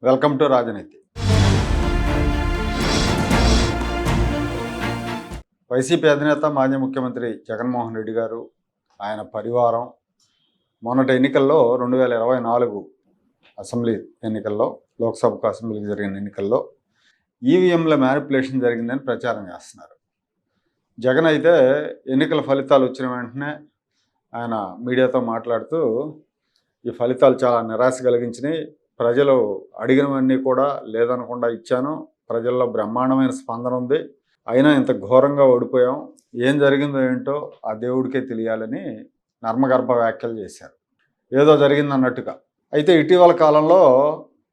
Welcome to రాజనీతి. YCP అధినేత మాజీ ముఖ్యమంత్రి జగన్మోహన్ రెడ్డి గారు, ఆయన పరివారం మొన్నటి ఎన్నికల్లో 2024 అసెంబ్లీ ఎన్నికల్లో, లోక్సభకు అసెంబ్లీకి జరిగిన ఎన్నికల్లో ఈవీఎంల మ్యానిపులేషన్ జరిగిందని ప్రచారం చేస్తున్నారు. జగన్ అయితే ఎన్నికల ఫలితాలు వచ్చిన వెంటనే ఆయన మీడియాతో మాట్లాడుతూ ఈ ఫలితాలు చాలా నిరాశ కలిగించినాయి, ప్రజలు అడిగినవన్నీ కూడా లేదనకుండా ఇచ్చాను, ప్రజల్లో బ్రహ్మాండమైన స్పందన ఉంది, అయినా ఇంత ఘోరంగా ఓడిపోయాం, ఏం జరిగిందో ఏంటో ఆ దేవుడికే తెలియాలని నర్మగర్భ వ్యాఖ్యలు చేశారు, ఏదో జరిగిందన్నట్టుగా. అయితే ఇటీవల కాలంలో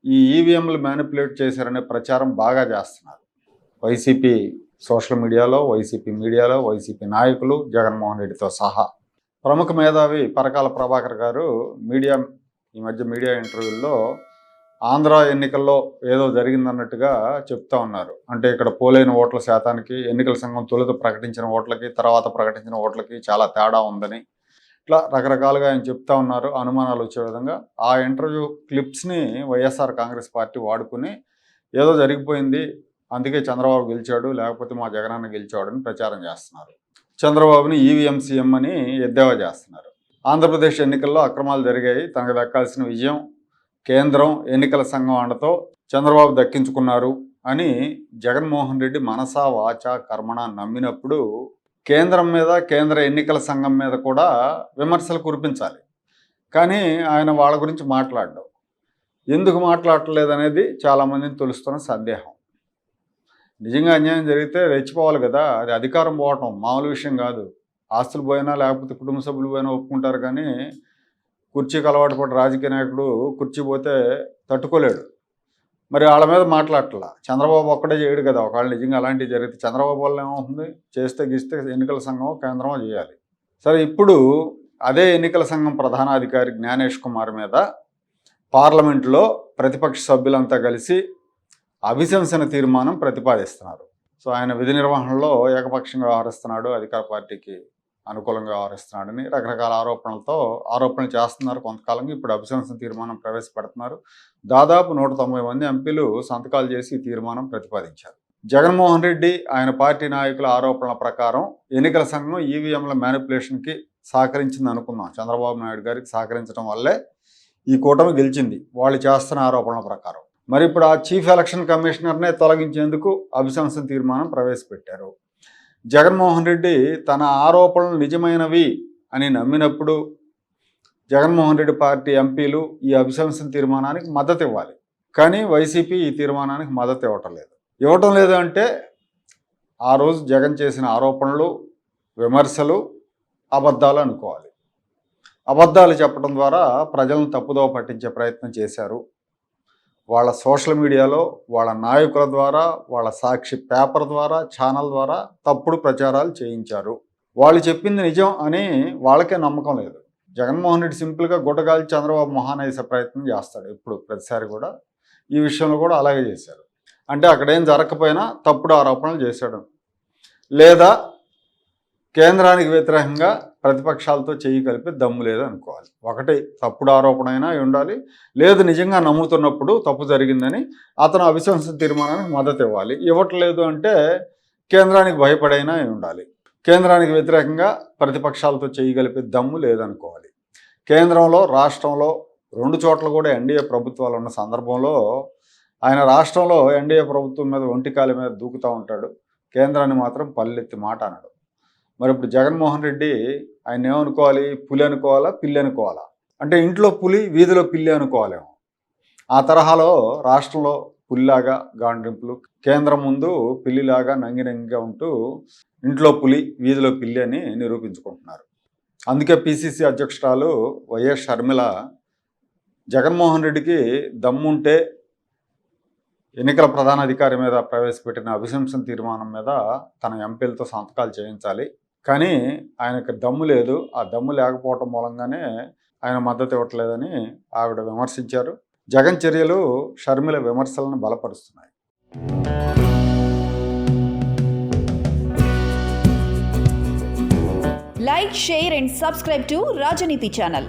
ఈ ఈవీఎంలు మ్యానిపులేట్ చేశారనే ప్రచారం బాగా చేస్తున్నారు వైసీపీ సోషల్ మీడియాలో, వైసీపీ మీడియాలో, వైసీపీ నాయకులు, జగన్మోహన్ రెడ్డితో సహా. ప్రముఖ మేధావి పరకాల ప్రభాకర్ గారు ఈ మధ్య మీడియా ఇంటర్వ్యూల్లో ఆంధ్ర ఎన్నికల్లో ఏదో జరిగిందన్నట్టుగా చెప్తా ఉన్నారు. అంటే ఇక్కడ పోలైన ఓట్ల శాతానికి, ఎన్నికల సంఘం తొలుత ప్రకటించిన ఓట్లకి, తర్వాత ప్రకటించిన ఓట్లకి చాలా తేడా ఉందని, ఇట్లా రకరకాలుగా ఆయన చెప్తా ఉన్నారు, అనుమానాలు వచ్చే విధంగా. ఆ ఇంటర్వ్యూ క్లిప్స్ని వైఎస్ఆర్ కాంగ్రెస్ పార్టీ వాడుకుని ఏదో జరిగిపోయింది, అందుకే చంద్రబాబు గెలిచాడు, లేకపోతే మా జగనన్న గెలిచాడు అని ప్రచారం చేస్తున్నారు. చంద్రబాబుని ఈవీఎం సీఎం అని ఎద్దేవా చేస్తున్నారు. ఆంధ్రప్రదేశ్ ఎన్నికల్లో అక్రమాలు జరిగాయి, తనకు దక్కాల్సిన విజయం కేంద్రం ఎన్నికల సంఘం అండతో చంద్రబాబు దక్కించుకున్నారు అని జగన్మోహన్ రెడ్డి మనసా వాచా కర్మణ నమ్మినప్పుడు కేంద్రం మీద, కేంద్ర ఎన్నికల సంఘం మీద కూడా విమర్శలు కురిపించాలి. కానీ ఆయన వాళ్ళ గురించి మాట్లాడడం, ఎందుకు మాట్లాడట్లేదు అనేది చాలామందిని తెలుస్తున్న సందేహం. నిజంగా అన్యాయం జరిగితే రెచ్చిపోవాలి కదా, అది అధికారం పోవటం మామూలు విషయం కాదు. ఆస్తులు పోయినా, లేకపోతే కుటుంబ సభ్యులు పోయినా ఒప్పుకుంటారు, కానీ కుర్చీకి అలవాటు పడ్డ రాజకీయ నాయకుడు కుర్చీ పోతే తట్టుకోలేడు. మరి వాళ్ళ మీద మాట్లాడట్లా. చంద్రబాబు ఒక్కడే చేయడు కదా, ఒకవేళ నిజంగా అలాంటివి జరిగితే చంద్రబాబు వల్ల ఏమవుతుంది, చేస్తే గీస్తే ఎన్నికల సంఘం కేంద్రమో చేయాలి. సరే, ఇప్పుడు అదే ఎన్నికల సంఘం ప్రధానాధికారి జ్ఞానేష్ కుమార్ మీద పార్లమెంటులో ప్రతిపక్ష సభ్యులంతా కలిసి అభిశంసన తీర్మానం ప్రతిపాదిస్తున్నారు. సో ఆయన విధి నిర్వహణలో ఏకపక్షంగా వ్యవహరిస్తున్నాడు, అధికార పార్టీకి అనుకూలంగా వ్యవహరిస్తున్నాడని రకరకాల ఆరోపణలు చేస్తున్నారు కొంతకాలంగా. ఇప్పుడు అభిశంసన తీర్మానం ప్రవేశపెడుతున్నారు. దాదాపు 190 మంది ఎంపీలు సంతకాలు చేసి ఈ తీర్మానం ప్రతిపాదించారు. జగన్మోహన్ రెడ్డి, ఆయన పార్టీ నాయకుల ఆరోపణల ప్రకారం ఎన్నికల సంఘం ఈవీఎంల మ్యానిపులేషన్కి సహకరించింది అనుకుందాం. చంద్రబాబు నాయుడు గారికి సహకరించడం వల్లే ఈ కూటమి గెలిచింది వాళ్ళు చేస్తున్న ఆరోపణల ప్రకారం. మరి ఇప్పుడు ఆ చీఫ్ ఎలక్షన్ కమిషనర్నే తొలగించేందుకు అభిశంసన తీర్మానం ప్రవేశపెట్టారు. జగన్మోహన్ రెడ్డి తన ఆరోపణలు నిజమైనవి అని నమ్మినప్పుడు జగన్మోహన్ రెడ్డి పార్టీ ఎంపీలు ఈ అభిశంసన తీర్మానానికి మద్దతు ఇవ్వాలి. కానీ వైసీపీ ఈ తీర్మానానికి మద్దతు ఇవ్వటం లేదు అంటే ఆ రోజు జగన్ చేసిన ఆరోపణలు, విమర్శలు అబద్ధాలు అనుకోవాలి. అబద్ధాలు చెప్పడం ద్వారా ప్రజలను తప్పుదోవ పట్టించే ప్రయత్నం చేశారు. వాళ్ళ సోషల్ మీడియాలో, వాళ్ళ నాయకుల ద్వారా, వాళ్ళ సాక్షి పేపర్ ద్వారా, ఛానల్ ద్వారా తప్పుడు ప్రచారాలు చేయించారు. వాళ్ళు చెప్పింది నిజం అని వాళ్ళకే నమ్మకం లేదు. జగన్మోహన్ రెడ్డి సింపుల్గా గుట్టగాల్చి చంద్రబాబు మొహాన్ని వేసే ప్రయత్నం చేస్తాడు ఎప్పుడు, ప్రతిసారి కూడా. ఈ విషయంలో కూడా అలాగే చేశారు. అంటే అక్కడేం జరగకపోయినా తప్పుడు ఆరోపణలు చేశాడు, లేదా కేంద్రానికి వ్యతిరేకంగా ప్రతిపక్షాలతో చేయి కలిపి దమ్ము లేదు అనుకోవాలి. ఒకటి తప్పుడు ఆరోపణ అయినా ఉండాలి, లేదు నిజంగా నమ్ముతున్నప్పుడు తప్పు జరిగిందని అతను అవిశ్వాస తీర్మానానికి మద్దతు ఇవ్వాలి. ఇవ్వట్లేదు అంటే కేంద్రానికి భయపడైనా ఉండాలి. కేంద్రానికి వ్యతిరేకంగా ప్రతిపక్షాలతో చేయి కలిపి దమ్ము లేదనుకోవాలి. కేంద్రంలో, రాష్ట్రంలో 2 చోట్ల కూడా ఎన్డీఏ ప్రభుత్వాలు ఉన్న సందర్భంలో ఆయన రాష్ట్రంలో ఎన్డీఏ ప్రభుత్వం మీద ఒంటికాలి మీద దూకుతూ ఉంటాడు, కేంద్రాన్ని మాత్రం పల్లెత్తి మాట అనడు. మరి ఇప్పుడు జగన్మోహన్ రెడ్డి ఆయన ఏమనుకోవాలి, పులి అనుకోవాలా, పిల్లి అనుకోవాలా? అంటే ఇంట్లో పులి, వీధిలో పిల్లి అనుకోవాలేమో. ఆ తరహాలో రాష్ట్రంలో పులిలాగా గాండ్రింపులు, కేంద్రం ముందు పిల్లిలాగా నంగినంగిగా ఉంటూ ఇంట్లో పులి, వీధిలో పిల్లి అని నిరూపించుకుంటున్నారు. అందుకే పిసిసి అధ్యక్షురాలు వైఎస్ షర్మిల జగన్మోహన్ రెడ్డికి దమ్ముంటే ఎన్నికల ప్రధానాధికారి మీద ప్రవేశపెట్టిన అభిశంసన తీర్మానం మీద తన ఎంపీలతో సంతకాలు చేయించాలి, కానీ ఆయనకు దమ్ము లేదు, ఆ దమ్ము లేకపోవటం మూలంగానే ఆయన మద్దతు ఇవ్వట్లేదని ఆవిడ విమర్శించారు. జగన్ చర్యలు షర్మిల విమర్శలను బలపరుస్తున్నాయి. Like, share and subscribe to Rajaniti channel.